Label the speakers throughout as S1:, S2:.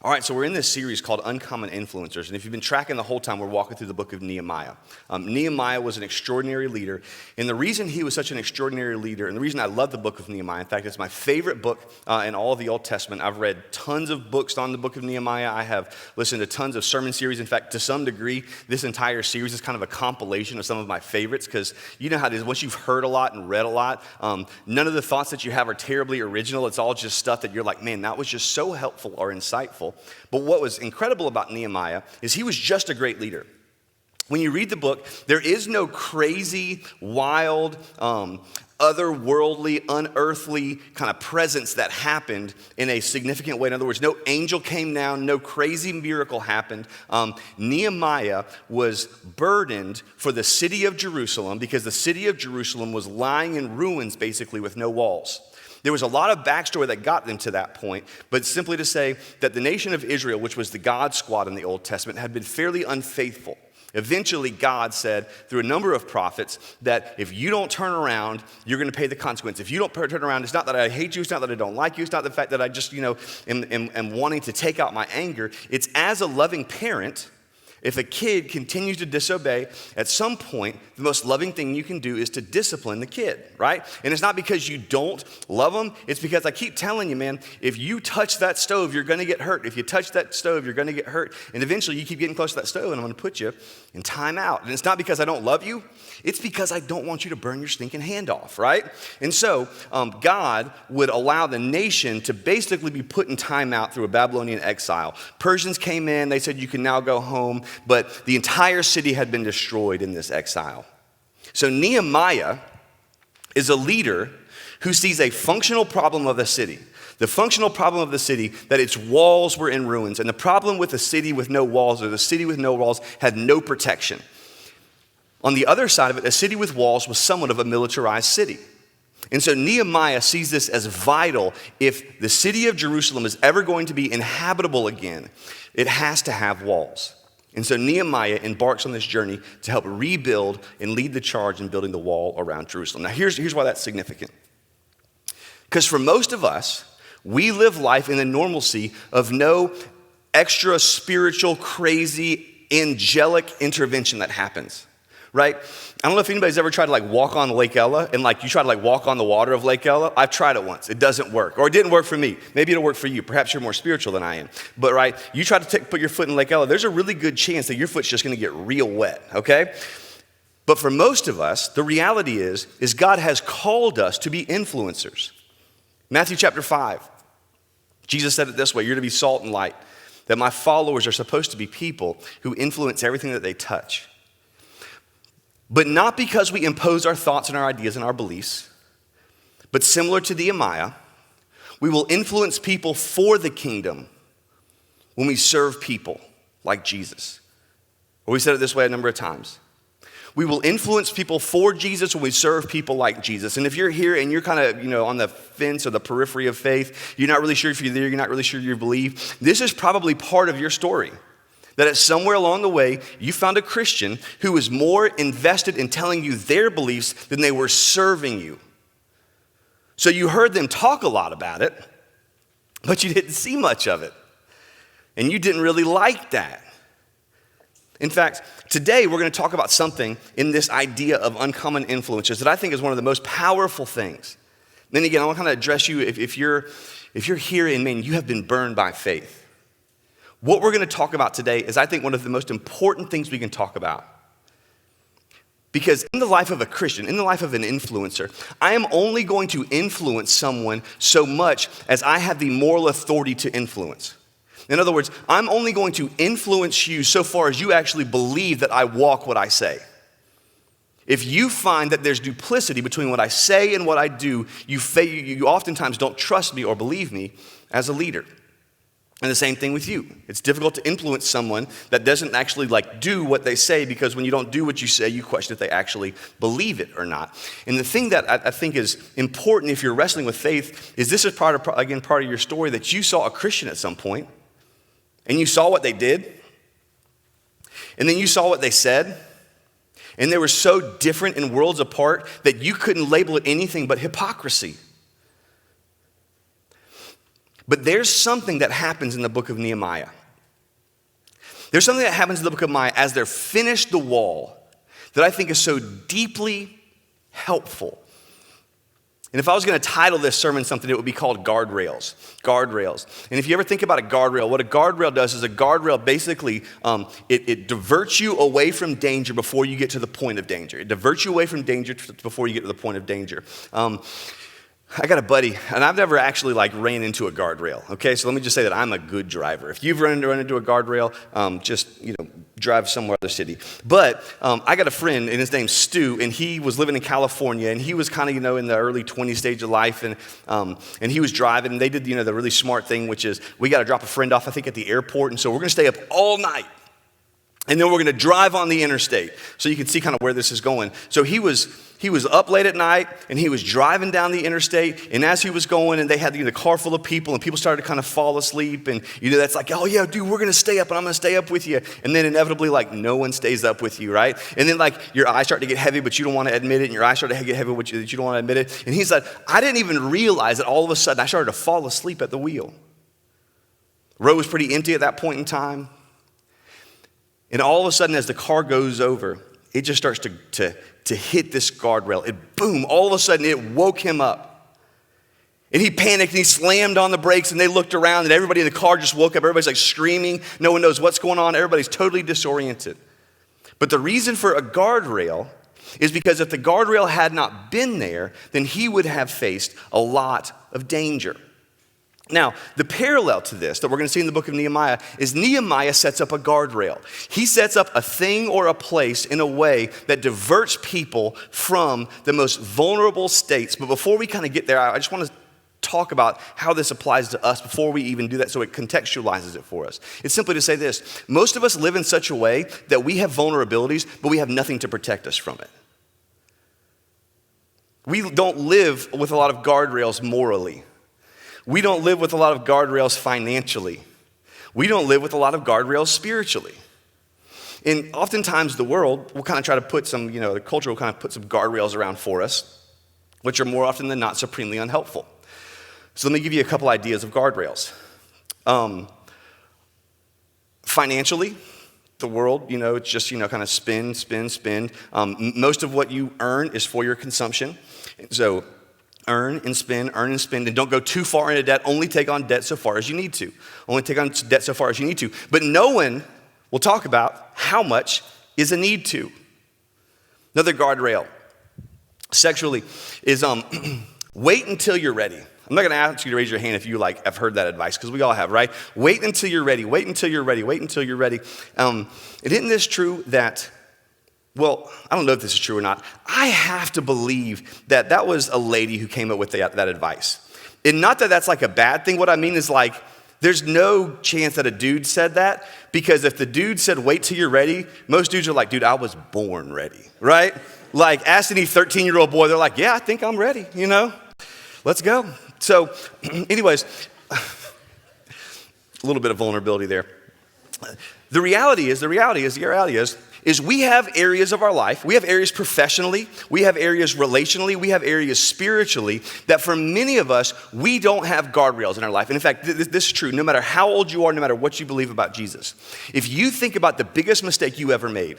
S1: All right, so we're in this series called Uncommon Influencers, and if you've been tracking the whole time, we're walking through the book of Nehemiah. Nehemiah was an extraordinary leader, and the reason he was such an extraordinary leader, and the reason I love the book of Nehemiah, in fact, it's my favorite book in all of the Old Testament. I've read tons of books on the book of Nehemiah. I have listened to tons of sermon series. In fact, to some degree, this entire series is kind of a compilation of some of my favorites, because you know how it is. Once you've heard a lot and read a lot, none of the thoughts that you have are terribly original. It's all just stuff that you're like, man, that was just so helpful or insightful. But what was incredible about Nehemiah is he was just a great leader. When you read the book, there is no crazy, wild, otherworldly, unearthly kind of presence that happened in a significant way. In other words, no angel came down, no crazy miracle happened. Nehemiah was burdened for the city of Jerusalem because the city of Jerusalem was lying in ruins, basically, with no walls. There was a lot of backstory that got them to that point, but simply to say that the nation of Israel, which was the God squad in the Old Testament, had been fairly unfaithful. Eventually, God said through a number of prophets that if you don't turn around, you're going to pay the consequence. If you don't turn around, it's not that I hate you, it's not that I don't like you, it's not the fact that I just, am wanting to take out my anger. It's as a loving parent. If a kid continues to disobey, at some point, the most loving thing you can do is to discipline the kid, right? And it's not because you don't love them. It's because I keep telling you, man, if you touch that stove, you're going to get hurt. If you touch that stove, you're going to get hurt. And eventually, you keep getting close to that stove, and I'm going to put you in time out. And it's not because I don't love you. It's because I don't want you to burn your stinking hand off, right? And so, God would allow the nation to basically be put in time out through a Babylonian exile. Persians came in. They said, you can now go home. But the entire city had been destroyed in this exile. So Nehemiah is a leader who sees a functional problem of the city. The functional problem of the city, that its walls were in ruins. And the problem with a city with no walls, or the city with no walls, had no protection. On the other side of it, a city with walls was somewhat of a militarized city. And so Nehemiah sees this as vital. If the city of Jerusalem is ever going to be inhabitable again, it has to have walls. And so Nehemiah embarks on this journey to help rebuild and lead the charge in building the wall around Jerusalem. Now, here's why that's significant. Because for most of us, we live life in the normalcy of no extra spiritual, crazy, angelic intervention that happens, right? I don't know if anybody's ever tried to walk on Lake Ella and you try to walk on the water of Lake Ella. I've tried it once. It doesn't work, or it didn't work for me. Maybe it'll work for you. Perhaps you're more spiritual than I am. But right, you try to put your foot in Lake Ella, there's a really good chance that your foot's just going to get real wet, okay? But for most of us, the reality is God has called us to be influencers. Matthew chapter 5, Jesus said it this way, you're to be salt and light, that my followers are supposed to be people who influence everything that they touch. But not because we impose our thoughts and our ideas and our beliefs, but similar to Nehemiah, we will influence people for the kingdom when we serve people like Jesus. Or we said it this way a number of times. We will influence people for Jesus when we serve people like Jesus. And if you're here and you're kind of, on the fence or the periphery of faith, you're not really sure if you're there, you're not really sure you believe, this is probably part of your story. That at somewhere along the way, you found a Christian who was more invested in telling you their beliefs than they were serving you. So you heard them talk a lot about it, but you didn't see much of it. And you didn't really like that. In fact, today we're going to talk about something in this idea of uncommon influences that I think is one of the most powerful things. Then again, I want to kind of address you if you're here and man, you have been burned by faith. What we're going to talk about today is, I think, one of the most important things we can talk about. Because in the life of a Christian, in the life of an influencer, I am only going to influence someone so much as I have the moral authority to influence. In other words, I'm only going to influence you so far as you actually believe that I walk what I say. If you find that there's duplicity between what I say and what I do, you oftentimes don't trust me or believe me as a leader. And the same thing with you. It's difficult to influence someone that doesn't actually do what they say, because when you don't do what you say, you question if they actually believe it or not. And the thing that I think is important if you're wrestling with faith is this is part of your story, that you saw a Christian at some point, and you saw what they did, and then you saw what they said, and they were so different and worlds apart that you couldn't label it anything but hypocrisy. But there's something that happens in the book of Nehemiah. There's something that happens in the book of Nehemiah as they're finished the wall that I think is so deeply helpful. And if I was going to title this sermon something, it would be called Guardrails. Guardrails. And if you ever think about a guardrail, what a guardrail does is a guardrail basically, it diverts you away from danger before you get to the point of danger. It diverts you away from danger before you get to the point of danger. I got a buddy, and I've never actually ran into a guardrail, okay? So let me just say that I'm a good driver. If you've run into a guardrail, just, drive somewhere other city. But I got a friend, and his name's Stu, and he was living in California, and he was kind of, in the early 20s stage of life, and he was driving, and they did, the really smart thing, which is we got to drop a friend off, I think, at the airport, and so we're going to stay up all night. And then we're going to drive on the interstate. So you can see kind of where this is going. So he was up late at night, and he was driving down the interstate. And as he was going, and they had the car full of people, and people started to kind of fall asleep. And that's like, oh yeah, dude, we're going to stay up, and I'm going to stay up with you. And then inevitably, no one stays up with you, right? And then your eyes start to get heavy, but you don't want to admit it. And your eyes start to get heavy, but you don't want to admit it. And he's like, I didn't even realize that all of a sudden I started to fall asleep at the wheel. The road was pretty empty at that point in time. And all of a sudden, as the car goes over, it just starts to hit this guardrail. It boom, all of a sudden it woke him up. And he panicked and he slammed on the brakes, and they looked around, and everybody in the car just woke up. Everybody's screaming. No one knows what's going on. Everybody's totally disoriented. But the reason for a guardrail is because if the guardrail had not been there, then he would have faced a lot of danger. Now, the parallel to this that we're going to see in the book of Nehemiah is Nehemiah sets up a guardrail. He sets up a thing or a place in a way that diverts people from the most vulnerable states. But before we kind of get there, I just want to talk about how this applies to us before we even do that, so it contextualizes it for us. It's simply to say this: most of us live in such a way that we have vulnerabilities, but we have nothing to protect us from it. We don't live with a lot of guardrails morally. We don't live with a lot of guardrails financially. We don't live with a lot of guardrails spiritually. And oftentimes the world will kind of try to put some, the culture will kind of put some guardrails around for us, which are more often than not supremely unhelpful. So let me give you a couple ideas of guardrails. Financially, the world, it's just, kind of spend. Most of what you earn is for your consumption. So earn and spend, and don't go too far into debt. Only take on debt so far as you need to. Only take on debt so far as you need to. But no one will talk about how much is a need to. Another guardrail, sexually, is wait until you're ready. I'm not going to ask you to raise your hand if you have heard that advice, because we all have, right? Wait until you're ready. Wait until you're ready. Wait until you're ready. And isn't this true that? Well, I don't know if this is true or not. I have to believe that that was a lady who came up with that advice. And not that that's a bad thing. What I mean is there's no chance that a dude said that, because if the dude said, wait till you're ready, most dudes are like, dude, I was born ready, right? Ask any 13-year-old boy, they're like, yeah, I think I'm ready, let's go. So anyways, a little bit of vulnerability there. The reality is we have areas of our life, we have areas professionally, we have areas relationally, we have areas spiritually that for many of us, we don't have guardrails in our life. And in fact, this is true no matter how old you are, no matter what you believe about Jesus. If you think about the biggest mistake you ever made,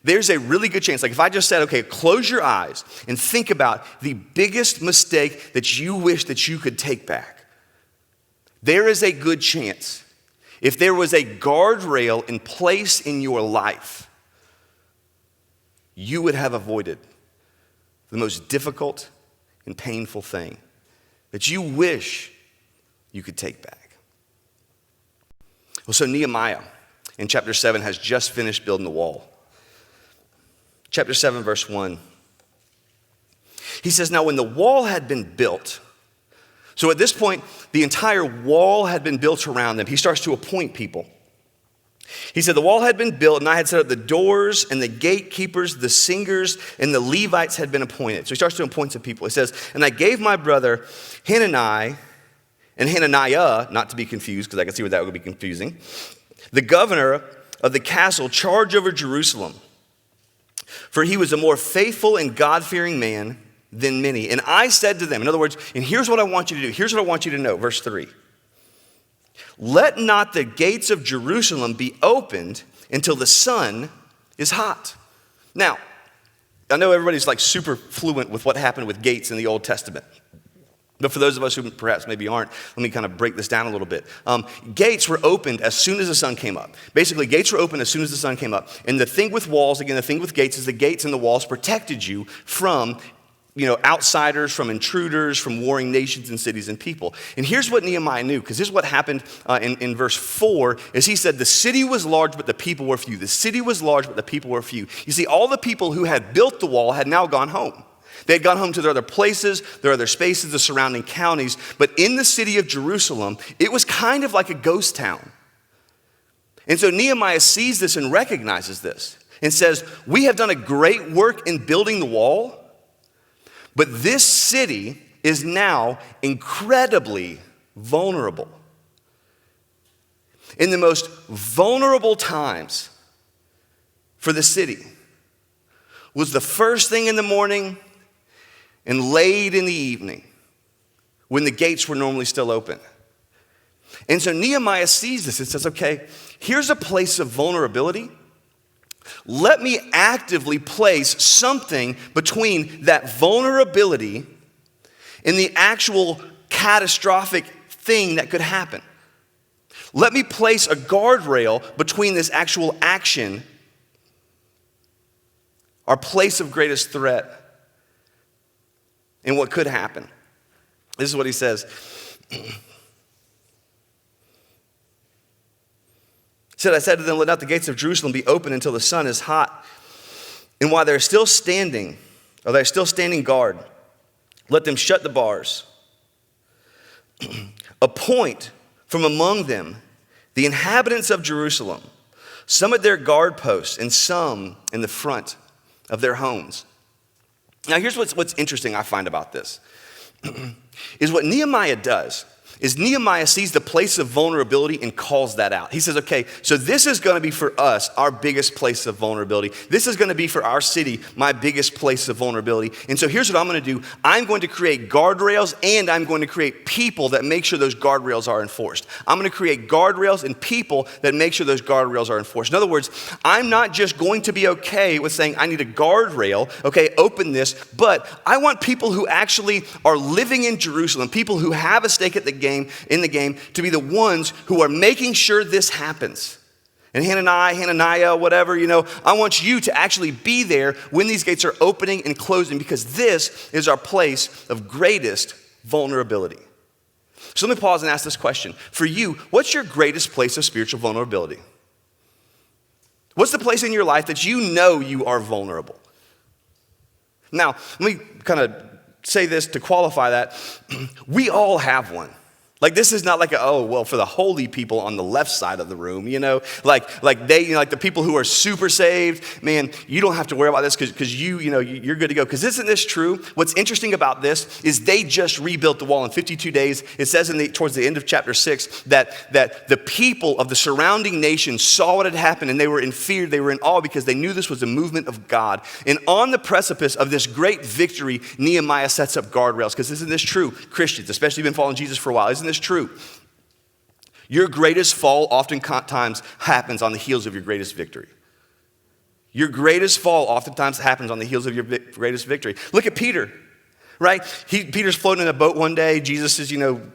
S1: there's a really good chance, if I just said, okay, close your eyes and think about the biggest mistake that you wish that you could take back. There is a good chance, if there was a guardrail in place in your life, you would have avoided the most difficult and painful thing that you wish you could take back. Well, so Nehemiah in chapter 7 has just finished building the wall. Chapter 7, verse 1. He says, now when the wall had been built, so at this point, the entire wall had been built around them. He starts to appoint people. He said, the wall had been built, and I had set up the doors, and the gatekeepers, the singers, and the Levites had been appointed. So he starts to appoint some people. He says, and I gave my brother Hananiah, and Hananiah, not to be confused, because I can see where that would be confusing, the governor of the castle, charge over Jerusalem. For he was a more faithful and God-fearing man than many. And I said to them, in other words, and here's what I want you to do. Here's what I want you to know, verse 3. Let not the gates of Jerusalem be opened until the sun is hot. Now, I know everybody's like super fluent with what happened with gates in the Old Testament. But for those of us who perhaps maybe aren't, let me kind of break this down a little bit. Gates were opened as soon as the sun came up. Basically, gates were opened as soon as the sun came up. And the thing with walls, again, the thing with gates is the gates and the walls protected you from outsiders, from intruders, from warring nations and cities and people. And here's what Nehemiah knew, because this is what happened in verse 4, is he said, the city was large, but the people were few. The city was large, but the people were few. You see, all the people who had built the wall had now gone home. They had gone home to their other places, their other spaces, the surrounding counties. But in the city of Jerusalem, it was kind of like a ghost town. And so Nehemiah sees this and recognizes this and says, we have done a great work in building the wall, but this city is now incredibly vulnerable. In the most vulnerable times for the city was the first thing in the morning and late in the evening when the gates were normally still open. And so Nehemiah sees this and says, okay, here's a place of vulnerability. Let me actively place something between that vulnerability and the actual catastrophic thing that could happen. Let me place a guardrail between this actual action, our place of greatest threat, and what could happen. This is what he says. He said, I said to them, let not the gates of Jerusalem be open until the sun is hot. And while they're still standing guard, let them shut the bars. Appoint from among them the inhabitants of Jerusalem, some at their guard posts and some in the front of their homes. Now here's what's interesting I find about this, is what Nehemiah does is Nehemiah sees the place of vulnerability and calls that out. He says, okay, so this is going to be for us, our biggest place of vulnerability. This is going to be for our city, my biggest place of vulnerability. And so here's what I'm going to do. I'm going to create guardrails and I'm going to create people that make sure those guardrails are enforced. I'm going to create guardrails and people that make sure those guardrails are enforced. In other words, I'm not just going to be okay with saying I need a guardrail, okay, open this, but I want people who actually are living in Jerusalem, people who have a stake in the game, to be the ones who are making sure this happens. And Hananiah, whatever, I want you to actually be there when these gates are opening and closing, because this is our place of greatest vulnerability. So let me pause and ask this question. For you, what's your greatest place of spiritual vulnerability? What's the place in your life that you know you are vulnerable? Now, let me kind of say this to qualify that. We all have one. Like, this is not like for the holy people on the left side of the room, like the people who are super saved, man, you don't have to worry about this because you're good to go. Because isn't this true? What's interesting about this is they just rebuilt the wall in 52 days. It says towards the end of chapter 6 that the people of the surrounding nations saw what had happened and they were in fear, they were in awe because they knew this was a movement of God. And on the precipice of this great victory, Nehemiah sets up guardrails. Because isn't this true? Christians, especially been following Jesus for a while, isn't this true? Your greatest fall oftentimes happens on the heels of your greatest victory. Your greatest fall oftentimes happens on the heels of your greatest victory. Look at Peter, right? Peter's floating in a boat one day. Jesus is, MIA.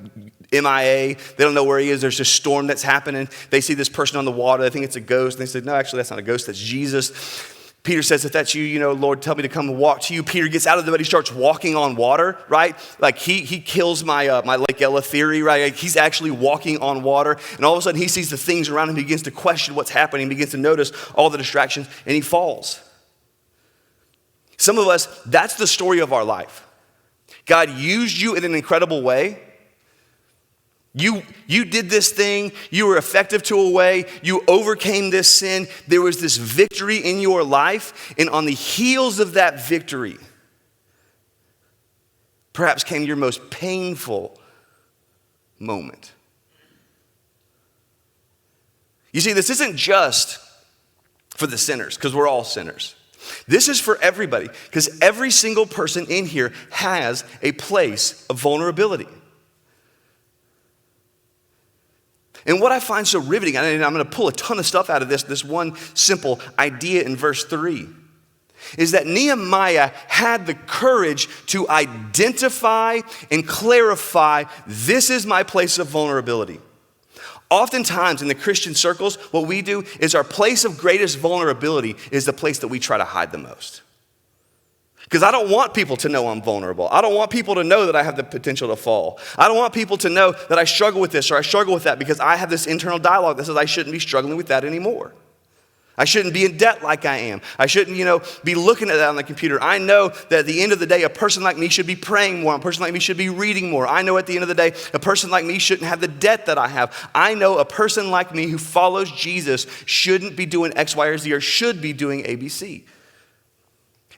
S1: They don't know where he is. There's this storm that's happening. They see this person on the water. They think it's a ghost. And they say, no, actually, that's not a ghost. That's Jesus. Peter says, if that's you, Lord, tell me to come and walk to you. Peter gets out of the boat. He starts walking on water, right? Like he kills my Lake Ella theory, right? Like he's actually walking on water. And all of a sudden he sees the things around him. He begins to question what's happening. He begins to notice all the distractions and he falls. Some of us, that's the story of our life. God used you in an incredible way. You did this thing, you were effective to a way, you overcame this sin, there was this victory in your life, and on the heels of that victory, perhaps came your most painful moment. You see, this isn't just for the sinners, because we're all sinners. This is for everybody, because every single person in here has a place of vulnerability. And what I find so riveting, and I'm going to pull a ton of stuff out of this one simple idea in verse 3, is that Nehemiah had the courage to identify and clarify, this is my place of vulnerability. Oftentimes in the Christian circles, what we do is our place of greatest vulnerability is the place that we try to hide the most. Because I don't want people to know I'm vulnerable. I don't want people to know that I have the potential to fall. I don't want people to know that I struggle with this or I struggle with that, because I have this internal dialogue that says I shouldn't be struggling with that anymore. I shouldn't be in debt like I am. I shouldn't, be looking at that on the computer. I know that at the end of the day, a person like me should be praying more. A person like me should be reading more. I know at the end of the day, a person like me shouldn't have the debt that I have. I know a person like me who follows Jesus shouldn't be doing X, Y, or Z, or should be doing A, B, C.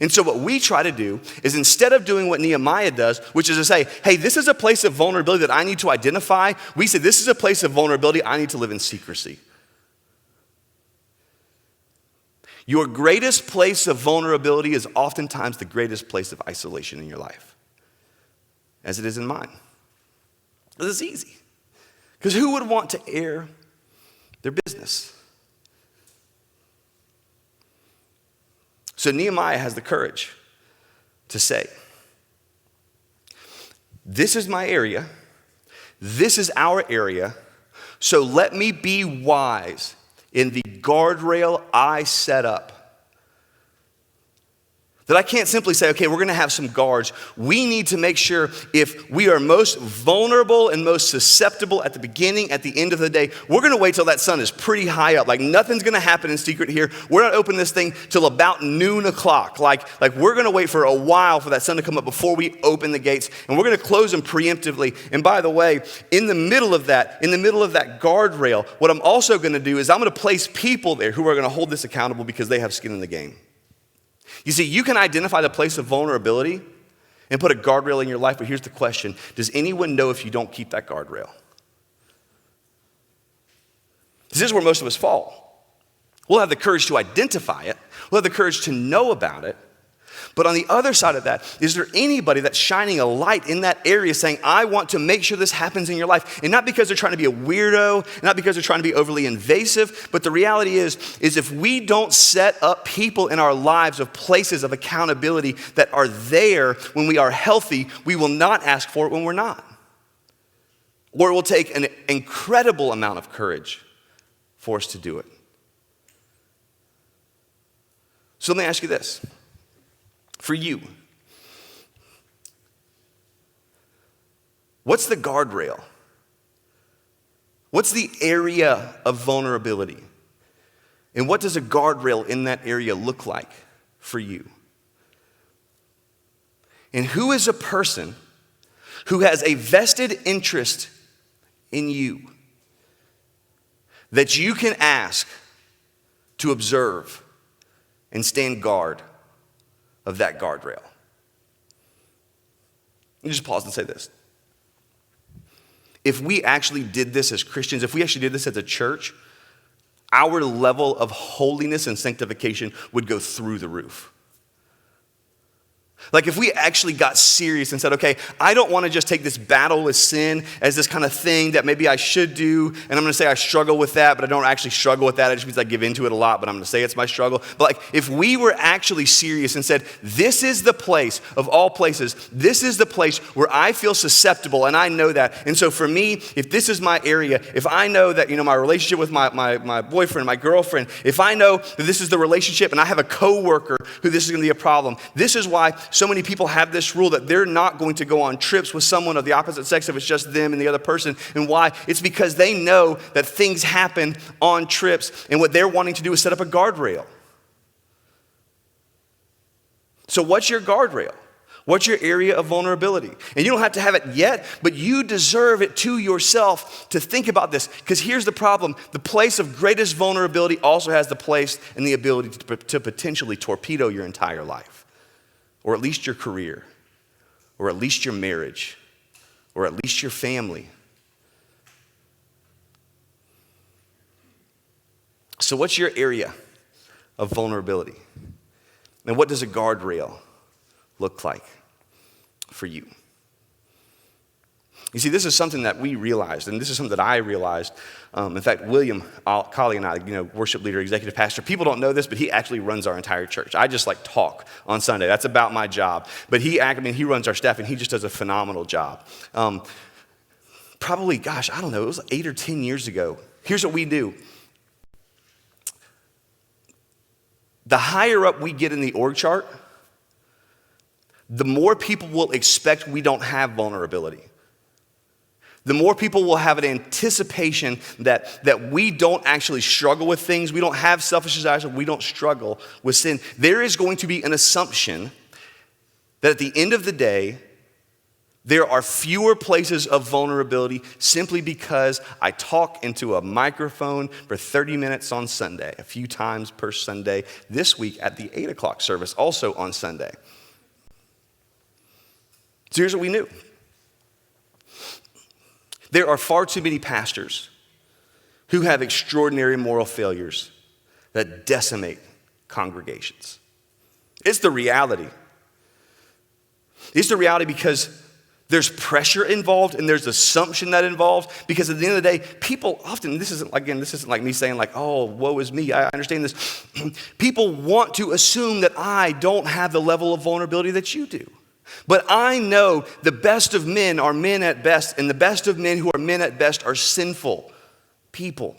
S1: And so what we try to do is, instead of doing what Nehemiah does, which is to say, hey, this is a place of vulnerability that I need to identify, we say this is a place of vulnerability I need to live in secrecy. Your greatest place of vulnerability is oftentimes the greatest place of isolation in your life, as it is in mine. This is easy, because who would want to air their business? So Nehemiah has the courage to say, this is my area, this is our area, so let me be wise in the guardrail I set up. That I can't simply say, okay, we're going to have some guards. We need to make sure if we are most vulnerable and most susceptible at the beginning, at the end of the day, we're going to wait till that sun is pretty high up. Like nothing's going to happen in secret here. We're not opening this thing till about noon o'clock. Like we're going to wait for a while for that sun to come up before we open the gates. And we're going to close them preemptively. And by the way, in the middle of that guardrail, what I'm also going to do is I'm going to place people there who are going to hold this accountable because they have skin in the game. You see, you can identify the place of vulnerability and put a guardrail in your life, but here's the question. Does anyone know if you don't keep that guardrail? This is where most of us fall. We'll have the courage to identify it. We'll have the courage to know about it. But on the other side of that, is there anybody that's shining a light in that area saying, I want to make sure this happens in your life? And not because they're trying to be a weirdo, not because they're trying to be overly invasive, but the reality is if we don't set up people in our lives of places of accountability that are there when we are healthy, we will not ask for it when we're not. Or it will take an incredible amount of courage for us to do it. So let me ask you this. For you, what's the guardrail? What's the area of vulnerability? And what does a guardrail in that area look like for you? And who is a person who has a vested interest in you that you can ask to observe and stand guard of that guardrail? Let me just pause and say this. If we actually did this as Christians, if we actually did this as a church, our level of holiness and sanctification would go through the roof. Like if we actually got serious and said, okay, I don't want to just take this battle with sin as this kind of thing that maybe I should do, and I'm going to say I struggle with that, but I don't actually struggle with that. It just means I give into it a lot, but I'm going to say it's my struggle. But like if we were actually serious and said, this is the place of all places, this is the place where I feel susceptible, and I know that. And so for me, if this is my area, if I know that, my relationship with my boyfriend, my girlfriend, if I know that this is the relationship and I have a coworker who this is going to be a problem, this is why so many people have this rule that they're not going to go on trips with someone of the opposite sex if it's just them and the other person. And why? It's because they know that things happen on trips, and what they're wanting to do is set up a guardrail. So what's your guardrail? What's your area of vulnerability? And you don't have to have it yet, but you deserve it to yourself to think about this. Because here's the problem. The place of greatest vulnerability also has the place and the ability to potentially torpedo your entire life. Or at least your career, or at least your marriage, or at least your family. So what's your area of vulnerability? And what does a guardrail look like for you? You see, this is something that we realized, and this is something that I realized. In fact, William Colley and I, worship leader, executive pastor, people don't know this, but he actually runs our entire church. I just talk on Sunday. That's about my job. But he runs our staff, and he just does a phenomenal job. Probably, I don't know, it was 8 or 10 years ago. Here's what we do. The higher up we get in the org chart, the more people will expect we don't have vulnerability. The more people will have an anticipation that we don't actually struggle with things, we don't have selfish desires, we don't struggle with sin. There is going to be an assumption that at the end of the day, there are fewer places of vulnerability simply because I talk into a microphone for 30 minutes on Sunday, a few times per Sunday, this week at the 8 o'clock service, also on Sunday. So here's what we knew. There are far too many pastors who have extraordinary moral failures that decimate congregations. It's the reality. It's the reality because there's pressure involved and there's assumption that involved, because at the end of the day, people often, this isn't like me saying oh, woe is me. I understand this. People want to assume that I don't have the level of vulnerability that you do. But I know the best of men are men at best, and the best of men who are men at best are sinful people.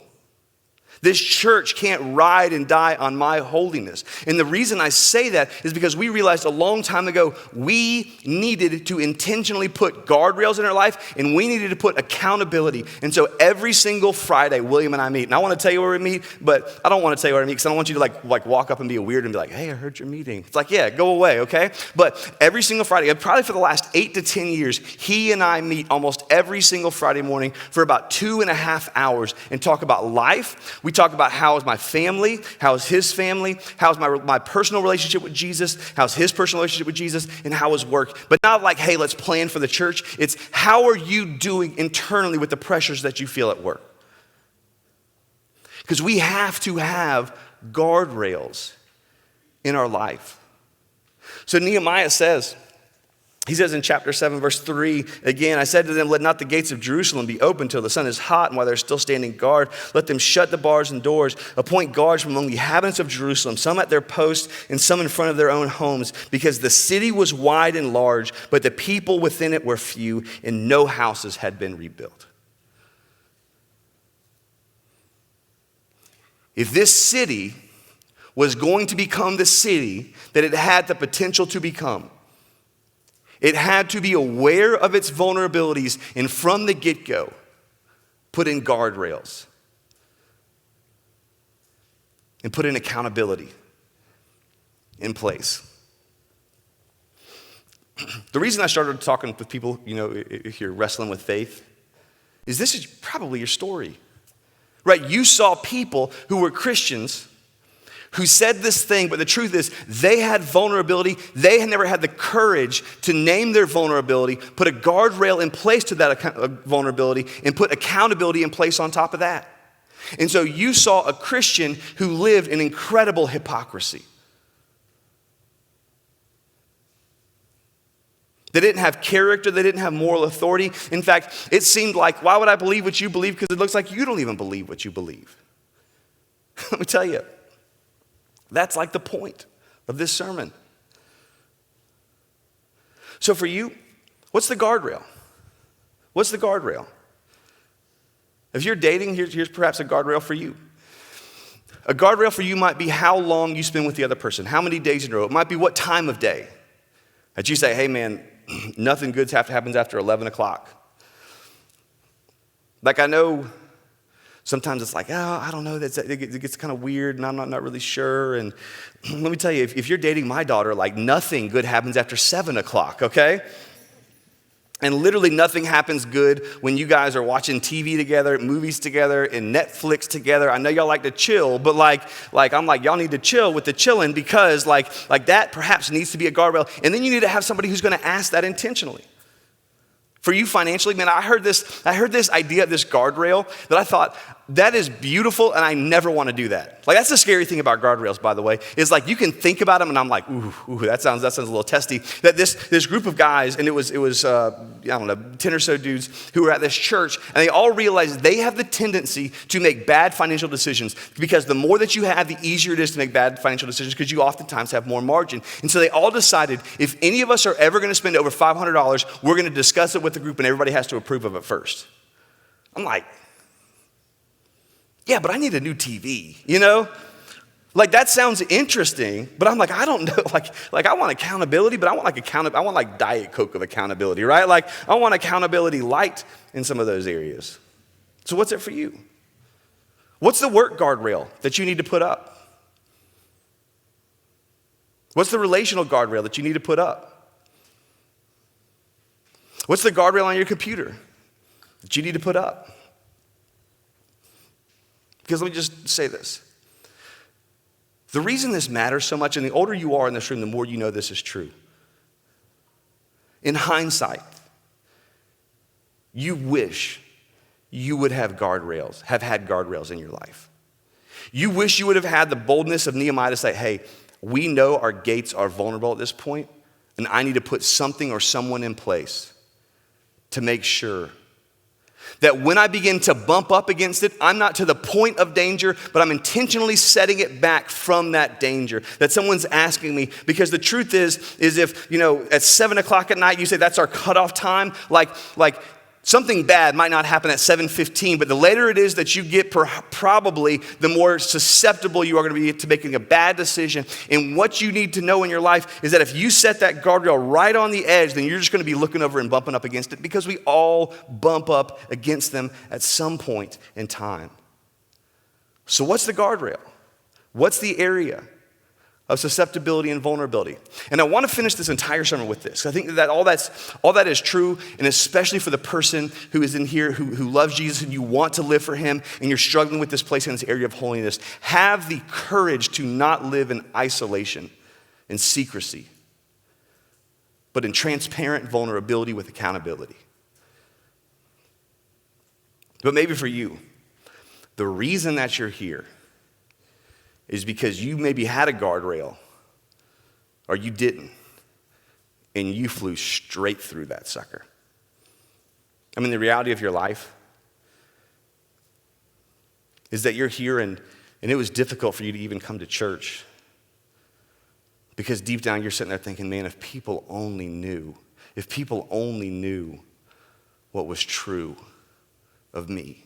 S1: This church can't ride and die on my holiness. And the reason I say that is because we realized a long time ago we needed to intentionally put guardrails in our life, and we needed to put accountability. And so every single Friday, William and I meet. And I want to tell you where we meet, but I don't want to tell you where we meet because I don't want you to walk up and be weird and be like, hey, I heard your meeting. It's yeah, go away, okay? But every single Friday, probably for the last 8 to 10 years, he and I meet almost every single Friday morning for about 2.5 hours and talk about life. We talk about how is my family, how is his family, how is my personal relationship with Jesus, how's his personal relationship with Jesus, and how is work. But not hey, let's plan for the church. It's how are you doing internally with the pressures that you feel at work? Because we have to have guardrails in our life. So Nehemiah says, he says in chapter 7, verse 3, again, I said to them, let not the gates of Jerusalem be open till the sun is hot, and while they're still standing guard, let them shut the bars and doors, appoint guards from among the inhabitants of Jerusalem, some at their posts and some in front of their own homes, because the city was wide and large, but the people within it were few, and no houses had been rebuilt. If this city was going to become the city that it had the potential to become, it had to be aware of its vulnerabilities and from the get-go, put in guardrails and put in accountability in place. The reason I started talking with people, if you're wrestling with faith, is this is probably your story, right? You saw people who were Christians who said this thing, but the truth is they had vulnerability. They had never had the courage to name their vulnerability, put a guardrail in place to that vulnerability, and put accountability in place on top of that. And so you saw a Christian who lived in incredible hypocrisy. They didn't have character. They didn't have moral authority. In fact, it seemed like, why would I believe what you believe? Because it looks like you don't even believe what you believe. Let me tell you. That's the point of this sermon. So for you, what's the guardrail? What's the guardrail? If you're dating, here's perhaps a guardrail for you. A guardrail for you might be how long you spend with the other person, how many days in a row. It might be what time of day that you say, hey man, nothing good happens after 11 o'clock. I know sometimes it's I don't know, it gets kind of weird and I'm not really sure. And let me tell you, if you're dating my daughter, nothing good happens after 7 o'clock, okay? And literally nothing happens good when you guys are watching TV together, movies together, and Netflix together. I know y'all like to chill, but I'm y'all need to chill with the chilling because that perhaps needs to be a guardrail. And then you need to have somebody who's going to ask that intentionally. For you financially, man, I heard this idea of this guardrail that I thought, that is beautiful, and I never want to do that. Like, that's the scary thing about guardrails, by the way, is like you can think about them, and I'm like, ooh, that sounds a little testy. That this group of guys, and it was I don't know, 10 or so dudes who were at this church, and they all realized they have the tendency to make bad financial decisions because the more that you have, the easier it is to make bad financial decisions because you oftentimes have more margin. And so they all decided if any of us are ever going to spend over $500, we're going to discuss it with the group, and everybody has to approve of it first. I'm like, yeah, but I need a new TV, you know? Like, that sounds interesting, but I'm like, I don't know. Like I want accountability, but I want like Diet Coke of accountability, right? Like, I want accountability light in some of those areas. So what's it for you? What's the work guardrail that you need to put up? What's the relational guardrail that you need to put up? What's the guardrail on your computer that you need to put up? Because let me just say this. The reason this matters so much, and the older you are in this room, the more you know this is true. In hindsight, you wish you would have had guardrails in your life. You wish you would have had the boldness of Nehemiah to say, hey, we know our gates are vulnerable at this point, and I need to put something or someone in place to make sure that when I begin to bump up against it, I'm not to the point of danger, but I'm intentionally setting it back from that danger. That someone's asking me, because the truth is if, at 7 o'clock at night, you say that's our cutoff time, like something bad might not happen at 7:15, but the later it is that you get, probably the more susceptible you are going to be to making a bad decision. And what you need to know in your life is that if you set that guardrail right on the edge, then you're just going to be looking over and bumping up against it because we all bump up against them at some point in time. So what's the guardrail? What's the area of susceptibility and vulnerability? And I want to finish this entire sermon with this. I think that all that is true, and especially for the person who is in here who loves Jesus and you want to live for him and you're struggling with this place in this area of holiness, have the courage to not live in isolation and secrecy, but in transparent vulnerability with accountability. But maybe for you, the reason that you're here is because you maybe had a guardrail or you didn't, and you flew straight through that sucker. I mean, the reality of your life is that you're here and it was difficult for you to even come to church because deep down you're sitting there thinking, man, if people only knew what was true of me,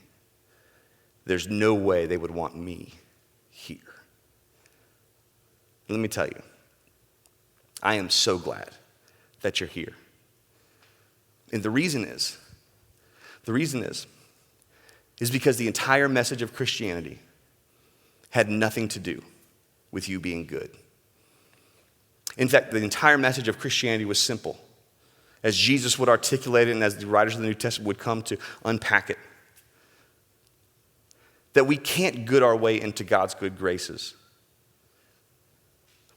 S1: there's no way they would want me here. Let me tell you, I am so glad that you're here. And the reason is because the entire message of Christianity had nothing to do with you being good. In fact, the entire message of Christianity was simple, as Jesus would articulate it and as the writers of the New Testament would come to unpack it, that we can't good our way into God's good graces.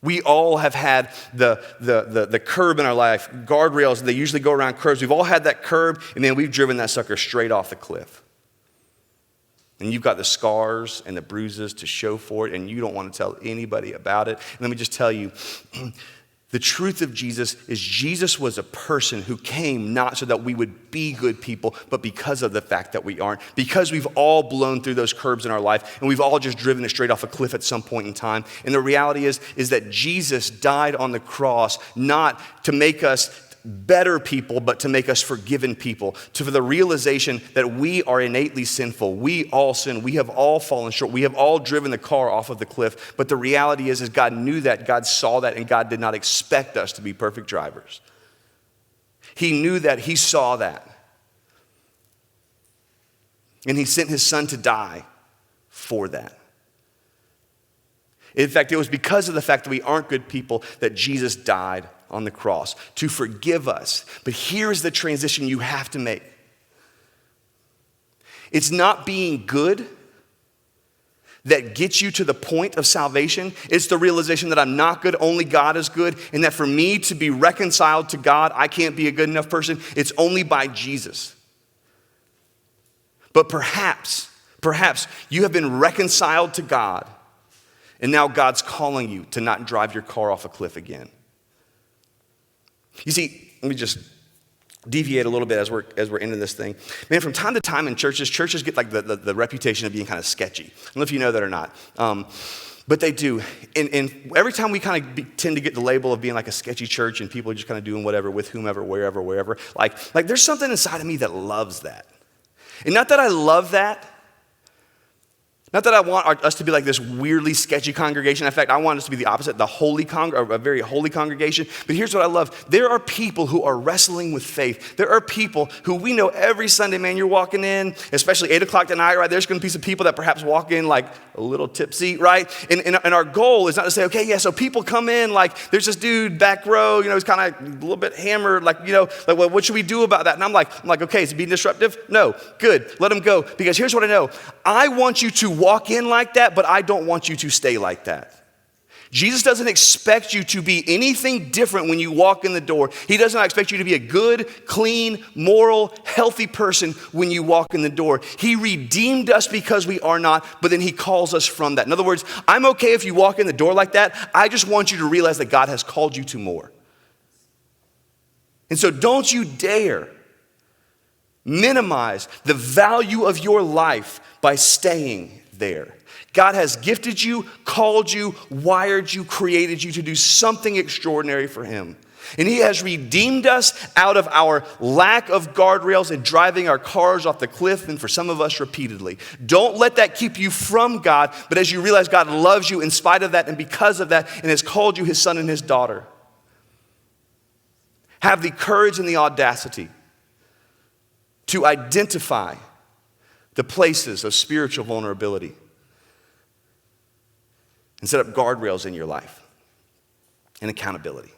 S1: We all have had the curb in our life, guardrails, they usually go around curves. We've all had that curb, and then we've driven that sucker straight off the cliff. And you've got the scars and the bruises to show for it, and you don't want to tell anybody about it. And let me just tell you, the truth of Jesus is Jesus was a person who came not so that we would be good people, but because of the fact that we aren't. Because we've all blown through those curbs in our life, and we've all just driven it straight off a cliff at some point in time. And the reality is that Jesus died on the cross not to make us better people, but to make us forgiven people, for the realization that we are innately sinful. We all sin. We have all fallen short. We have all driven the car off of the cliff. But the reality is God knew that, God saw that, and God did not expect us to be perfect drivers. He knew that, he saw that. And he sent his son to die for that. In fact, it was because of the fact that we aren't good people that Jesus died on the cross to forgive us. But here's the transition you have to make. It's not being good that gets you to the point of salvation. It's the realization that I'm not good, only God is good, and that for me to be reconciled to God, I can't be a good enough person. It's only by Jesus. But perhaps Perhaps you have been reconciled to God, and now God's calling you to not drive your car off a cliff again. You see, let me just deviate a little bit as we're into this thing. Man, from time to time in churches get like the reputation of being kind of sketchy. I don't know if you know that or not. But they do. And every time we kind of tend to get the label of being like a sketchy church and people are just kind of doing whatever with whomever, wherever, like there's something inside of me that loves that. And not that I love that. Not that I want us to be like this weirdly sketchy congregation. In fact, I want us to be the opposite, a very holy congregation. But here's what I love. There are people who are wrestling with faith. There are people who we know every Sunday, man, you're walking in, especially 8 o'clock tonight, right? There's going to be some people that perhaps walk in like a little tipsy, right? And our goal is not to say, okay, yeah, so people come in like there's this dude back row, he's kind of a little bit hammered, like, well, what should we do about that? And I'm like, okay, is he being disruptive? No, good, let him go. Because here's what I know. I want you to walk in like that, but I don't want you to stay like that. Jesus doesn't expect you to be anything different when you walk in the door. He does not expect you to be a good, clean, moral, healthy person when you walk in the door. He redeemed us because we are not, but then he calls us from that. In other words, I'm okay if you walk in the door like that. I just want you to realize that God has called you to more. And so don't you dare minimize the value of your life by staying there. God has gifted you, called you, wired you, created you to do something extraordinary for him. And he has redeemed us out of our lack of guardrails and driving our cars off the cliff, and for some of us repeatedly. Don't let that keep you from God, but as you realize God loves you in spite of that and because of that and has called you his son and his daughter, have the courage and the audacity to identify the places of spiritual vulnerability and set up guardrails in your life and accountability.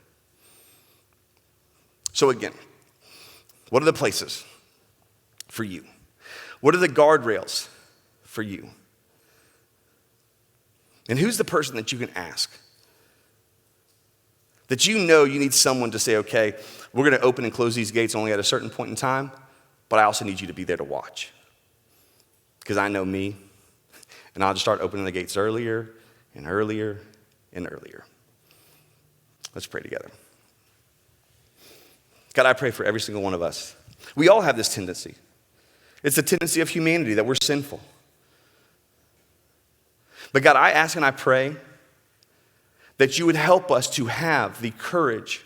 S1: So again, what are the places for you? What are the guardrails for you? And who's the person that you can ask? That you need someone to say, okay, we're going to open and close these gates only at a certain point in time, but I also need you to be there to watch. Because I know me, and I'll just start opening the gates earlier and earlier and earlier. Let's pray together. God, I pray for every single one of us. We all have this tendency. It's the tendency of humanity that we're sinful. But God, I ask and I pray that you would help us to have the courage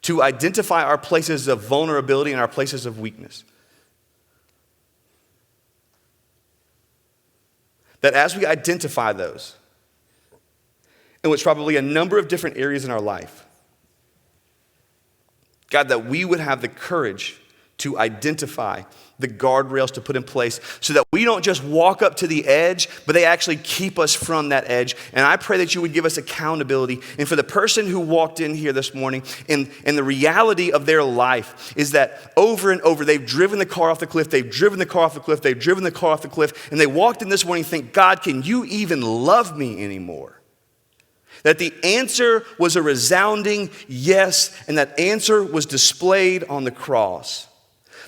S1: to identify our places of vulnerability and our places of weakness. That as we identify those, in which probably a number of different areas in our life, God, that we would have the courage to identify the guardrails to put in place so that we don't just walk up to the edge, but they actually keep us from that edge. And I pray that you would give us accountability. And for the person who walked in here this morning, and the reality of their life is that over and over, they've driven the car off the cliff, they've driven the car off the cliff, they've driven the car off the cliff, and they walked in this morning and think, God, can you even love me anymore? That the answer was a resounding yes, and that answer was displayed on the cross.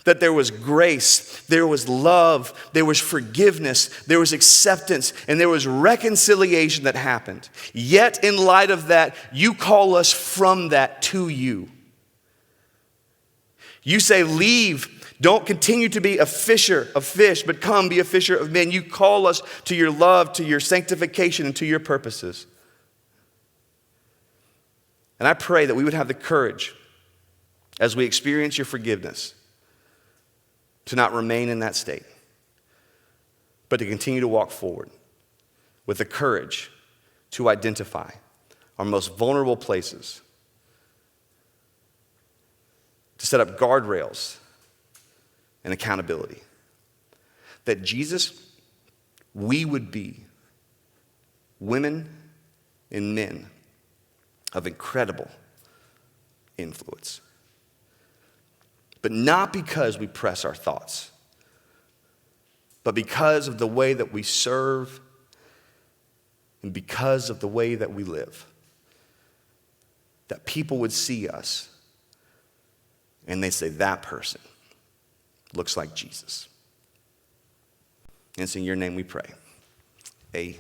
S1: That there was grace, there was love, there was forgiveness, there was acceptance, and there was reconciliation that happened. Yet in light of that, you call us from that to you. You say, leave, don't continue to be a fisher of fish, but come be a fisher of men. You call us to your love, to your sanctification, and to your purposes. And I pray that we would have the courage as we experience your forgiveness to not remain in that state, but to continue to walk forward with the courage to identify our most vulnerable places, to set up guardrails and accountability. That Jesus, we would be women and men of incredible influence. But not because we press our thoughts, but because of the way that we serve and because of the way that we live. That people would see us and they say, that person looks like Jesus. And it's in your name we pray. Amen.